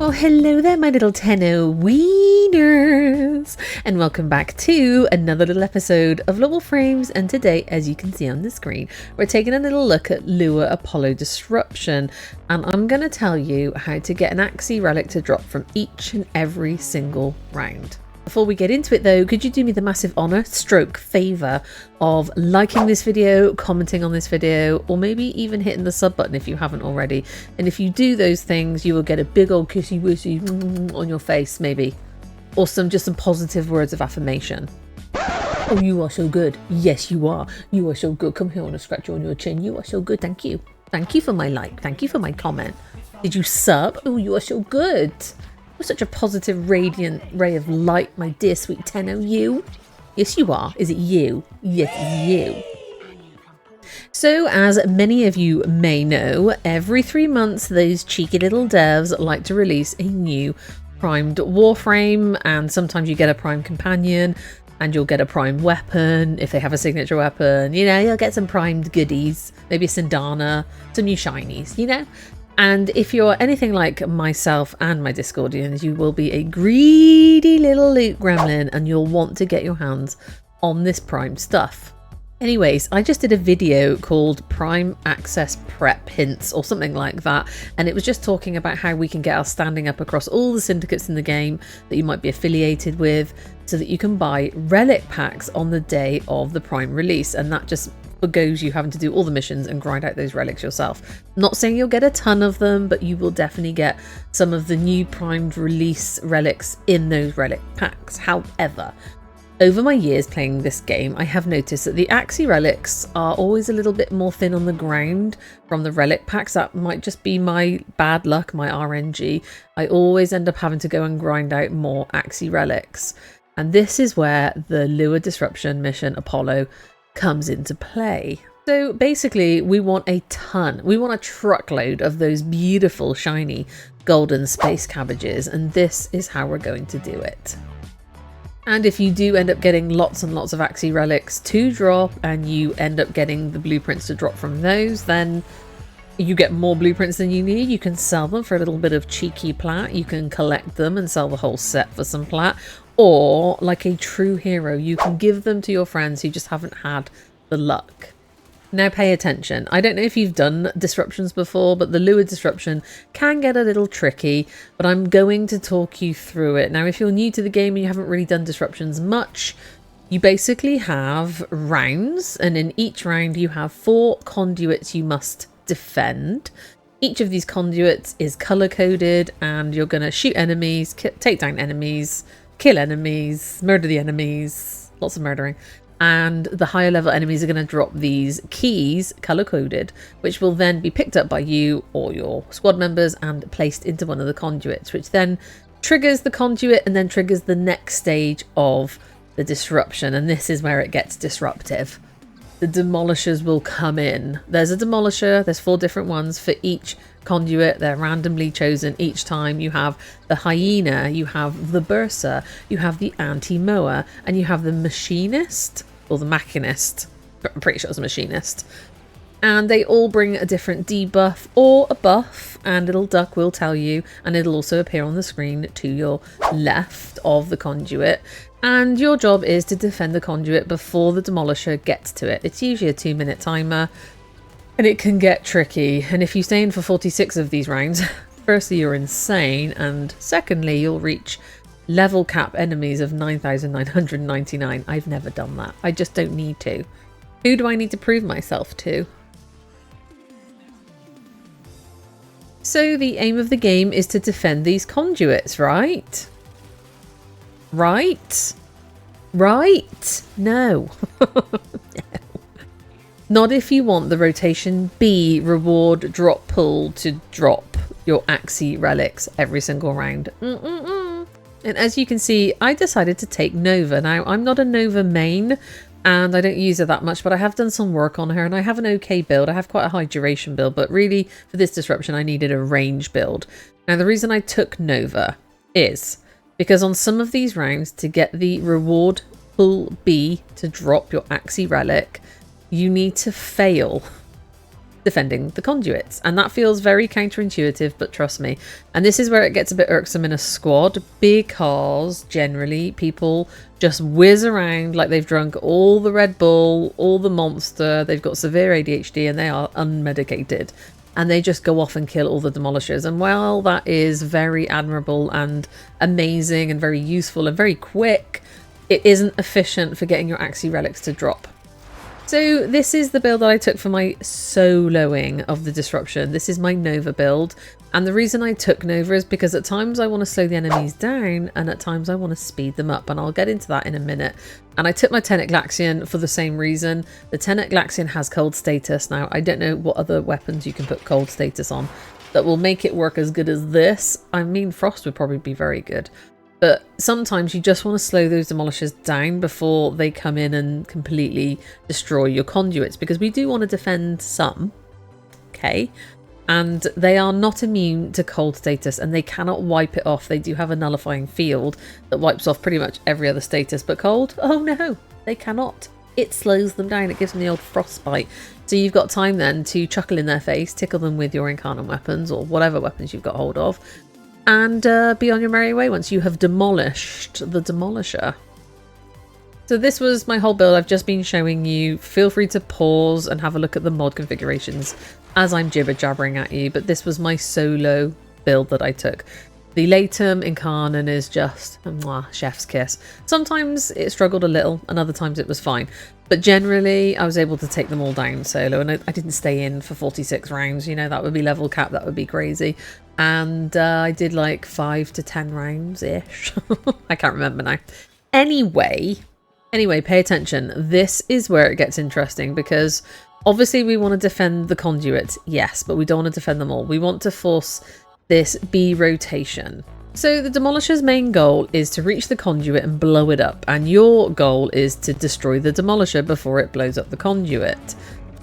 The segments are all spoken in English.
Well, hello there, my little Tenno wieners, and welcome back to another little episode of Warframes. And today, as you can see on the screen, we're taking a little look at Lua Apollo Disruption, and I'm going to tell you how to get an Axi Relic to drop from each and every single round. Before we get into it though, could you do me the massive honour stroke favour of liking this video, commenting on this video, or maybe even hitting the sub button if you haven't already. And if you do those things, you will get a big old kissy wussy on your face maybe, or just some positive words of affirmation. Oh, you are so good. Yes, you are. You are so good. Come here, I want to scratch you on your chin. You are so good. Thank you. Thank you for my like. Thank you for my comment. Did you sub? Oh, you are so good. You're such a positive, radiant ray of light, my dear sweet Tenno. You? Yes, you are. Is it you? Yes, it's you. So, as many of you may know, every 3 months, those cheeky little devs like to release a new primed Warframe, and sometimes you get a prime companion, and you'll get a prime weapon if they have a signature weapon. You know, you'll get some primed goodies, maybe a Sindana, some new shinies, you know? And if you're anything like myself and my Discordians, you will be a greedy little loot gremlin and you'll want to get your hands on this prime stuff. Anyways, I just did a video called Prime Access Prep Hints or something like that, and it was just talking about how we can get our standing up across all the syndicates in the game that you might be affiliated with, so that you can buy relic packs on the day of the Prime release, and that just forgoes you having to do all the missions and grind out those relics yourself. Not saying you'll get a ton of them, but you will definitely get some of the new primed release relics in those relic packs. However, over my years playing this game, I have noticed that the Axi relics are always a little bit more thin on the ground from the relic packs. That might just be my bad luck, my RNG. I always end up having to go and grind out more Axi relics. And this is where the Lua Disruption mission Apollo comes into play. So basically we want a truckload of those beautiful shiny golden space cabbages, and this is how we're going to do it. And if you do end up getting lots and lots of Axi relics to drop, and you end up getting the blueprints to drop from those, then you get more blueprints than you need. You can sell them for a little bit of cheeky plat. You can collect them and sell the whole set for some plat. Or, like a true hero, you can give them to your friends who just haven't had the luck. Now pay attention. I don't know if you've done disruptions before, but the Lua Disruption can get a little tricky, but I'm going to talk you through it. Now, if you're new to the game and you haven't really done disruptions much, you basically have rounds, and in each round you have 4 conduits you must defend. Each of these conduits is color-coded, and you're going to shoot enemies, take down enemies, kill enemies, murder the enemies, lots of murdering, and the higher level enemies are going to drop these keys, color coded, which will then be picked up by you or your squad members and placed into one of the conduits, which then triggers the conduit and then triggers the next stage of the disruption. And this is where it gets disruptive. The demolishers will come in. There's a demolisher, there's 4 different ones for each conduit. They're randomly chosen each time. You have the hyena, you have the bursa, you have the anti-mower, and you have the machinist, or the machinist. I'm pretty sure it's a machinist. And they all bring a different debuff or a buff, and little duck will tell you, and it'll also appear on the screen to your left of the conduit. And your job is to defend the conduit before the demolisher gets to it. It's usually a 2-minute timer, and it can get tricky. And if you stay in for 46 of these rounds, firstly, you're insane, and secondly, you'll reach level cap enemies of 9,999. I've never done that. I just don't need to. Who do I need to prove myself to? So the aim of the game is to defend these conduits, right? Right? Right? No. No. Not if you want the rotation B reward drop pool to drop your Axi relics every single round. And as you can see, I decided to take Nova. Now, I'm not a Nova main, and I don't use her that much, but I have done some work on her, and I have an okay build. I have quite a high duration build, but really, for this disruption, I needed a range build. Now, the reason I took Nova is because on some of these rounds, to get the reward pool B to drop your Axi relic, you need to fail defending the conduits. And that feels very counterintuitive, but trust me. And this is where it gets a bit irksome in a squad, because generally people just whiz around like they've drunk all the Red Bull, all the Monster, they've got severe ADHD and they are unmedicated. And they just go off and kill all the demolishers. And while that is very admirable and amazing and very useful and very quick, it isn't efficient for getting your Axi Relics to drop. So this is the build that I took for my soloing of the Disruption. This is my Nova build. And the reason I took Nova is because at times I want to slow the enemies down and at times I want to speed them up. And I'll get into that in a minute. And I took my Tenet Glaxion for the same reason. The Tenet Glaxion has cold status. Now, I don't know what other weapons you can put cold status on that will make it work as good as this. I mean, Frost would probably be very good. But sometimes you just want to slow those demolishers down before they come in and completely destroy your conduits, because we do want to defend some, okay? And they are not immune to cold status and they cannot wipe it off. They do have a nullifying field that wipes off pretty much every other status, but cold? Oh no, they cannot. It slows them down. It gives them the old frostbite. So you've got time then to chuckle in their face, tickle them with your incarnate weapons or whatever weapons you've got hold of, and be on your merry way once you have demolished the demolisher. So this was my whole build I've just been showing you. Feel free to pause and have a look at the mod configurations as I'm jibber jabbering at you, but this was my solo build that I took. The Latum Incarnate is just mwah, chef's kiss. Sometimes it struggled a little and other times it was fine, but generally I was able to take them all down solo, and I didn't stay in for 46 rounds, you know, that would be level cap, that would be crazy. And I did like 5 to 10 rounds ish. I can't remember now. Anyway, pay attention. This is where it gets interesting, because obviously we want to defend the conduits, yes, but we don't want to defend them all. We want to force this B rotation. So the Demolisher's main goal is to reach the conduit and blow it up, and your goal is to destroy the Demolisher before it blows up the conduit.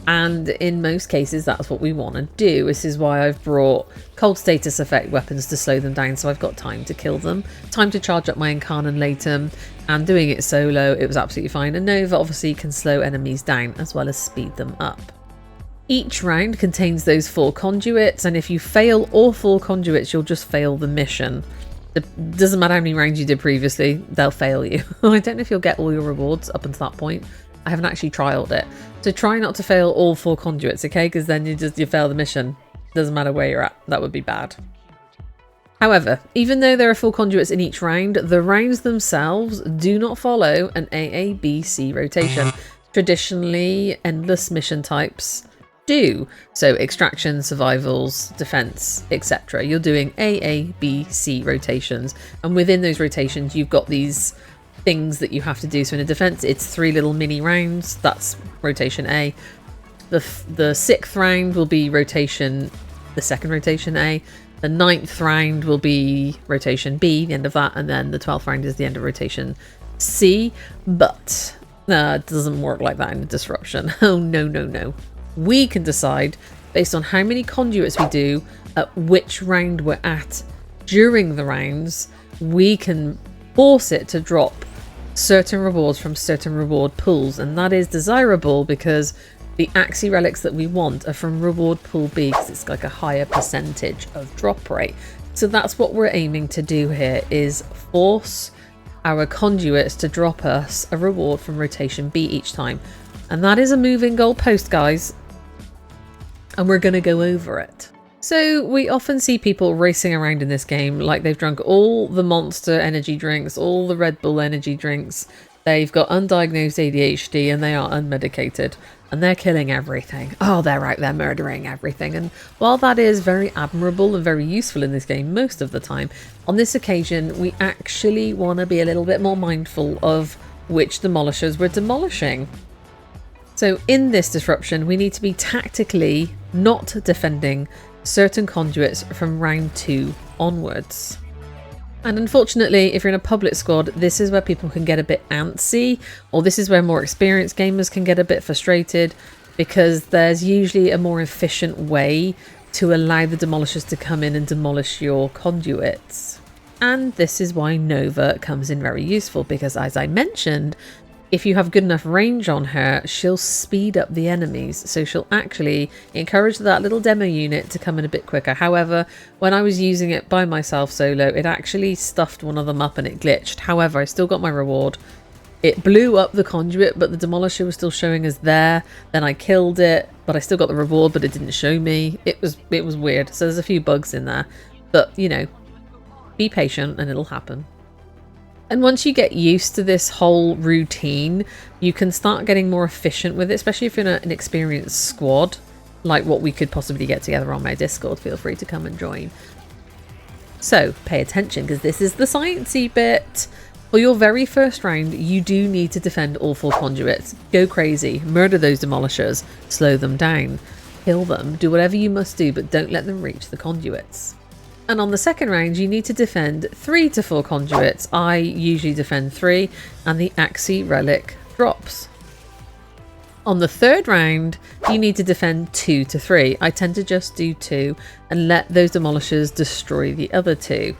And in most cases that's what we want to do. This is why I've brought cold status effect weapons to slow them down, so I've got time to kill them, time to charge up my Incarnate Latum, and doing it solo it was absolutely fine. And Nova obviously can slow enemies down as well as speed them up. Each round contains those 4 conduits, and if you fail all 4 conduits you'll just fail the mission. It doesn't matter how many rounds you did previously, they'll fail you. I don't know if you'll get all your rewards up until that point. I haven't actually trialed it. So try not to fail all 4 conduits, okay? Because then you fail the mission. Doesn't matter where you're at. That would be bad. However, even though there are 4 conduits in each round, the rounds themselves do not follow an AABC rotation. Traditionally, endless mission types do. So extraction, survivals, defense, etc. You're doing AABC rotations. And within those rotations, you've got these things that you have to do. So in a defense, it's 3 little mini rounds. That's rotation A. The 6th round will be rotation, the 2nd rotation A. The 9th round will be rotation B, the end of that, and then the 12th round is the end of rotation C. But it doesn't work like that in a Disruption. Oh no, no, no. We can decide based on how many conduits we do, at which round we're at during the rounds. We can force it to drop certain rewards from certain reward pools, and that is desirable because the Axi Relics that we want are from reward pool B, because it's like a higher percentage of drop rate. So that's what we're aiming to do here, is force our conduits to drop us a reward from rotation B each time. And that is a moving goalpost, guys, and we're going to go over it. So we often see people racing around in this game like they've drunk all the Monster energy drinks, all the Red Bull energy drinks. They've got undiagnosed ADHD and they are unmedicated and they're killing everything. Oh, they're out there murdering everything. And while that is very admirable and very useful in this game most of the time, on this occasion we actually want to be a little bit more mindful of which demolishers we're demolishing. So in this Disruption, we need to be tactically not defending certain conduits from round 2 onwards. And unfortunately, if you're in a public squad, this is where people can get a bit antsy, or this is where more experienced gamers can get a bit frustrated, because there's usually a more efficient way to allow the demolishers to come in and demolish your conduits. And this is why Nova comes in very useful, because as I mentioned, if you have good enough range on her, she'll speed up the enemies. So she'll actually encourage that little demo unit to come in a bit quicker. However, when I was using it by myself solo, it actually stuffed one of them up and it glitched. However, I still got my reward. It blew up the conduit, but the demolisher was still showing as there. Then I killed it, but I still got the reward, but it didn't show me. It was weird. So there's a few bugs in there. But, you know, be patient and it'll happen. And once you get used to this whole routine, you can start getting more efficient with it, especially if you're in an experienced squad, like what we could possibly get together on my Discord. Feel free to come and join. So pay attention, because this is the sciencey bit. For your very first round, you do need to defend all 4 conduits. Go crazy, murder those demolishers, slow them down, kill them, do whatever you must do, but don't let them reach the conduits. And on the second round, you need to defend 3 to 4 conduits. I usually defend 3, and the Axi Relic drops. On the third round, you need to defend 2 to 3. I tend to just do 2 and let those demolishers destroy the other 2.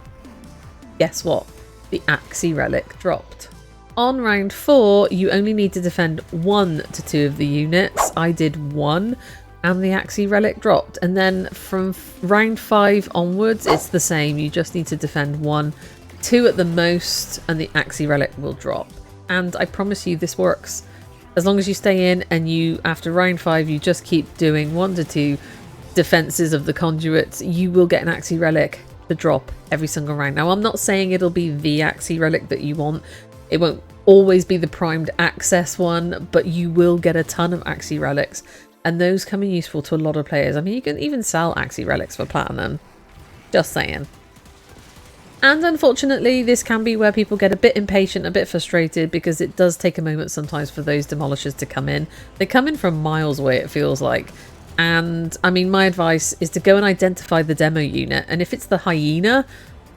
Guess what? The Axi Relic dropped. On round 4, you only need to defend 1 to 2 of the units. I did 1. And the Axi Relic dropped. And then from round 5 onwards, it's the same. You just need to defend 1, 2 at the most, and the Axi Relic will drop. And I promise you this works. As long as you stay in and you, after round 5, you just keep doing 1 to 2 defenses of the conduits, you will get an Axi Relic to drop every single round. Now, I'm not saying it'll be the Axi Relic that you want. It won't always be the primed access one, but you will get a ton of Axi Relics. And those come in useful to a lot of players. I mean, you can even sell Axi Relics for platinum. Just saying. And unfortunately, this can be where people get a bit impatient, a bit frustrated, because it does take a moment sometimes for those demolishers to come in. They come in from miles away, it feels like. And I mean, my advice is to go and identify the demo unit. And if it's the hyena,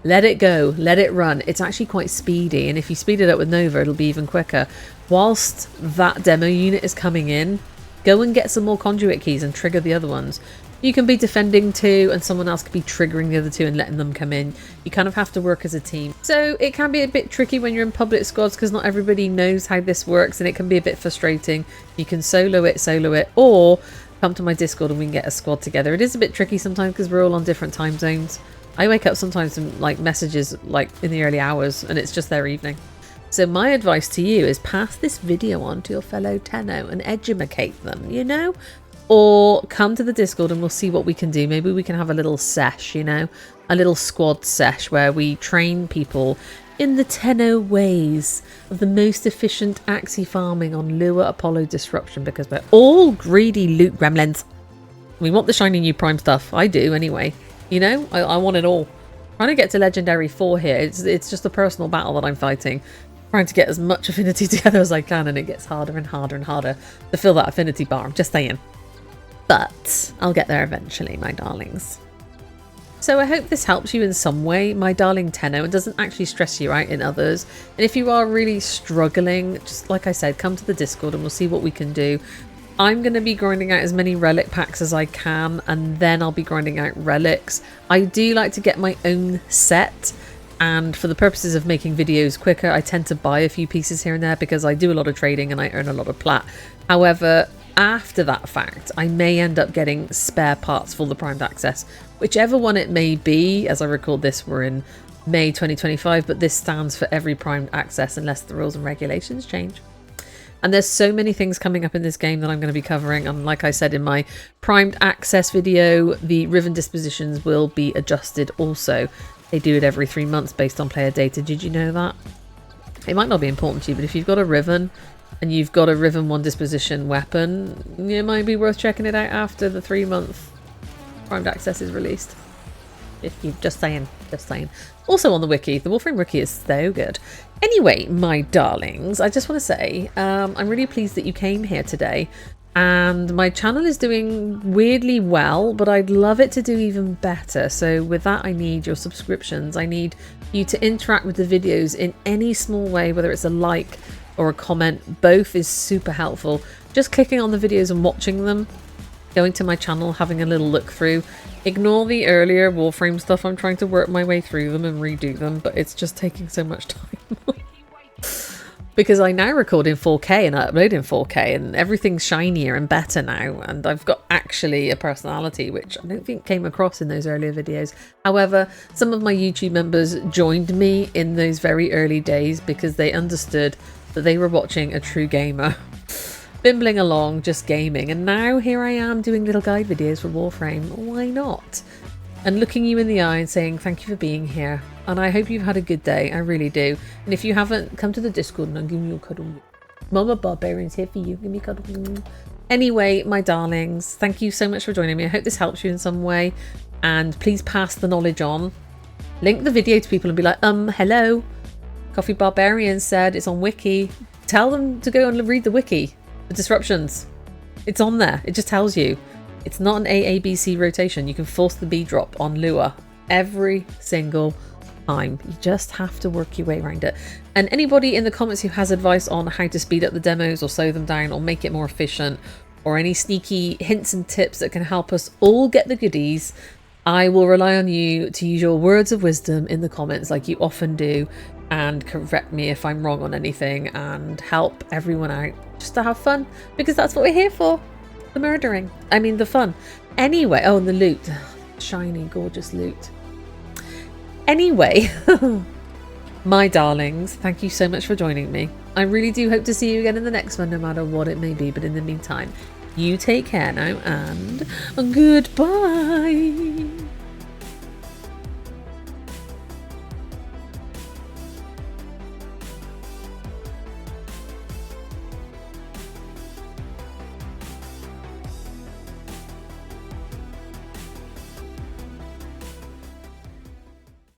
let it go, let it run. It's actually quite speedy. And if you speed it up with Nova, it'll be even quicker. Whilst that demo unit is coming in, go and get some more conduit keys and trigger the other ones. You can be defending 2 and someone else could be triggering the other 2 and letting them come in. You kind of have to work as a team. So it can be a bit tricky when you're in public squads because not everybody knows how this works and it can be a bit frustrating. You can solo it, or come to my Discord and we can get a squad together. It is a bit tricky sometimes because we're all on different time zones. I wake up sometimes from like messages like in the early hours and it's just their evening. So my advice to you is pass this video on to your fellow Tenno and educate them, you know? Or come to the Discord and we'll see what we can do. Maybe we can have a little sesh, you know? A little squad sesh where we train people in the Tenno ways of the most efficient Axi farming on Lua Apollo Disruption, because we're all greedy loot gremlins. We want the shiny new prime stuff. I do anyway. You know, I want it all. Trying to get to Legendary 4 here. It's just a personal battle that I'm fighting. Trying to get as much affinity together as I can, and it gets harder and harder and harder to fill that affinity bar. I'm just saying. But I'll get there eventually, my darlings. So I hope this helps you in some way, my darling Tenno, and doesn't actually stress you out in others. And if you are really struggling, just like I said, come to the Discord and we'll see what we can do. I'm going to be grinding out as many relic packs as I can, and then I'll be grinding out relics. I do like to get my own set, and for the purposes of making videos quicker, I tend to buy a few pieces here and there because I do a lot of trading and I earn a lot of plat. However, after that fact, I may end up getting spare parts for the primed access, whichever one it may be. As I record this, we're in May 2025, but this stands for every primed access unless the rules and regulations change. And there's so many things coming up in this game that I'm going to be covering. And like I said in my primed access video, the Riven dispositions will be adjusted also. They do it every 3 months based on player data. Did you know that? It might not be important to you, but if you've got a Riven and you've got a Riven 1 disposition weapon, it might be worth checking it out after the 3-month primed access is released. If you just saying. Also on the wiki, the Warframe wiki is so good. Anyway, my darlings, I just want to say I'm really pleased that you came here today, and my channel is doing weirdly well, but I'd love it to do even better. So with that, I need your subscriptions. I need you to interact with the videos in any small way, whether it's a like or a comment. Both is super helpful. Just clicking on the videos and watching them, going to my channel, having a little look through. Ignore the earlier Warframe stuff. I'm trying to work my way through them and redo them, but it's just taking so much time. because I now record in 4K and I upload in 4K and everything's shinier and better now, and I've got actually a personality, which I don't think came across in those earlier videos. However, some of my YouTube members joined me in those very early days because they understood that they were watching a true gamer bimbling along just gaming, and now here I am doing little guide videos for Warframe. Why not? And looking you in the eye and saying thank you for being here, and I hope you've had a good day. I really do. And if you haven't, come to the Discord and I'll give you a cuddle. Mama Barbarian's here for you. Give me a cuddle. Anyway, my darlings, thank you so much for joining me. I hope this helps you in some way, and please pass the knowledge on. Link the video to people and be like, hello, Coffee Barbarian said it's on Wiki. Tell them to go and read the Wiki. The disruptions, it's on there. It just tells you. It's not an AABC rotation. You can force the B drop on Lua every single time. You just have to work your way around it. And anybody in the comments who has advice on how to speed up the demos or slow them down or make it more efficient, or any sneaky hints and tips that can help us all get the goodies, I will rely on you to use your words of wisdom in the comments like you often do, and correct me if I'm wrong on anything and help everyone out just to have fun, because that's what we're here for. The murdering. I mean the fun. Anyway, oh, and the loot. Shiny, gorgeous loot. Anyway, my darlings, thank you so much for joining me. I really do hope to see you again in the next one, no matter what it may be. But in the meantime, you take care now and goodbye.